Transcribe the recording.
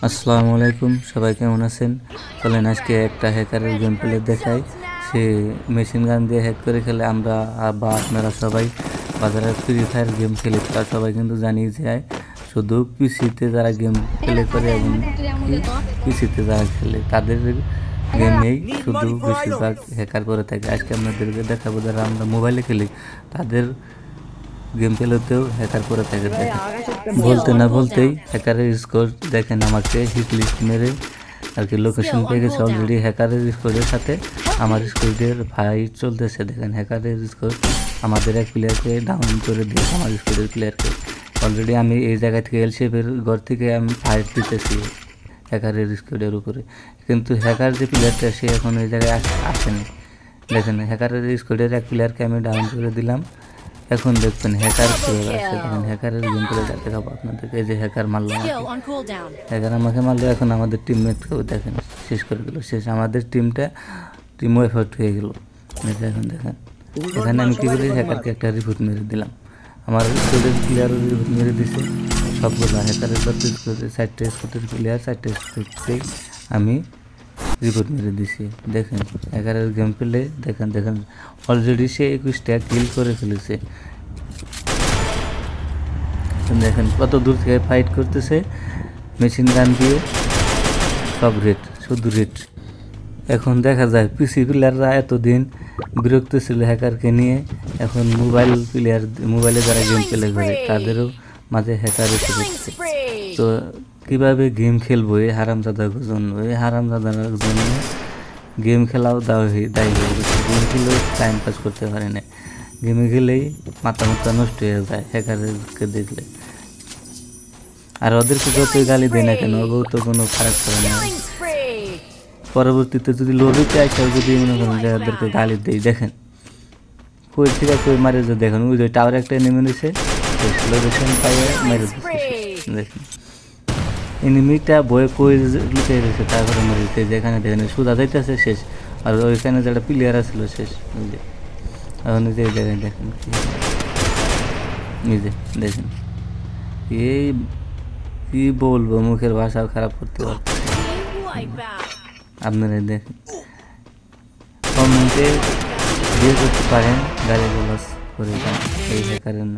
আসসালামু আলাইকুম, সবাই কেমন আছেন? চলেন আজকে একটা হ্যাকারের গেম প্লে দেখাই। সে মেশিন গান দিয়ে হ্যাক করে খেলে। আমরা বা আপনারা সবাই বাজারে ফ্রি ফায়ার গেম খেলি, তারা সবাই কিন্তু জানিয়ে যায় শুধু পিসিতে যারা গেম প্লে করে এবং পিসিতে যারা খেলে তাদের গেমেই শুধু বেশিরভাগ হ্যাকার করে থাকে। আজকে আপনাদেরকে দেখাবো যারা আমরা মোবাইলে খেলি তাদের গেম প্লেতেও হ্যাকার করে থাকে। বলতে না বলতেই হ্যাকারের স্কোর দেখেন, আমাকে হিট লিস্ট মেরে আর কি লোকেশন পেয়ে গেছে অলরেডি। হ্যাকারের স্কোরের সাথে আমার স্কোরের ফাইট চলতেছে। দেখেন হ্যাকারের স্কোর আমাদের এক প্লেয়ারকে ডাউন করে দিয়েছে, আমার স্কোরের প্লেয়ারকে। অলরেডি আমি এই জায়গা থেকে এলশেপের ঘর থেকে আমি ফাইট দিতেছি হ্যাকারের স্কোরের উপরে, কিন্তু হ্যাকার যে প্লেয়ারটা সে এখন এই জায়গায় আসেনি। দেখেন হ্যাকারের স্কোরের এক প্লেয়ারকে আমি ডাউন করে দিলাম। এখন দেখবেন হ্যাকার কিভাবে আসছে। দেখেন হ্যাকারের গেম প্লে দেখাবো আপনাদেরকে। এই যে হ্যাকার মারলো আমাকে, হ্যাকার আমাকে মারলো। এখন আমাদের টিমমেটকেও দেখেন শেষ করে দিল। শেষ আমাদের টিম এফার্ট হয়ে গেল। এখন দেখেন এখানে আমি কী করি, হ্যাকারকে একটা রিপোর্ট মেরে দিলাম। আমার স্কোরের প্লেয়ারও রিপোর্ট মেরে দিছে সবগুলো। হ্যাকারের 4টা স্কোরের প্লেয়ার 4টা স্কোরকেই আমি রিপোর্ট মেরে দিছি। দেখেন হ্যাকারের গেম প্লে দেখেন অলরেডি সে 21টা কিল করে ফেলেছে। দেখেন কত দূর থেকে ফাইট করতেছে মেশিন গান দিয়ে, সব রেড, শুধু রেড। এখন দেখা যায় পিসি প্লেয়াররা এতদিন বিরক্ত ছিল হ্যাকারকে নিয়ে, এখন মোবাইলে যারা গেম প্লে করে তাদেরও মাঝে হ্যাকার এসে পড়ছে। তো কীভাবে গেম খেলবো এই হারামজাদার জন্য? এই হারামজাদার জন্য গেম খেলাও দায়ী হয়ে গেছে। গেম খেলেও টাইম পাস করতে পারে না, গেমে গেলেই মাথা নষ্ট হয়ে যায় হ্যাকারকে দেখলে। আর ওদেরকে যতই গালি দেয় না কেন ওগুলো তো কোনো ফারাক করে না। পরবর্তীতে যদি লবিতে আসে যদি মনে করেন যে ওদেরকে গালি দেয়, দেখেন কই থেকে কই মারে যে দেখেন ওই যে টাওয়ার একটা নেমে নিছে, লোকেশন পাইয়ে মেরে দিচ্ছে। দেখেন এনিমিটা বয়ে কই লুকিয়ে রয়েছে, তারপরে মেরে দিচ্ছে। যেখানে দেখেন সুদা যাইতেছে শেষ, আর ওইখানে যেটা প্লেয়ার আসছিল শেষ। বুঝলে এখন নিজে দেখেন নিজে দেখেন এই কি বলবো, মুখের ভাষাও খারাপ করতে পারছি। আপনারা দেখেন কমেন্টে দিয়ে করতে পারেন গালি গালাজ করে এই হ্যাকারের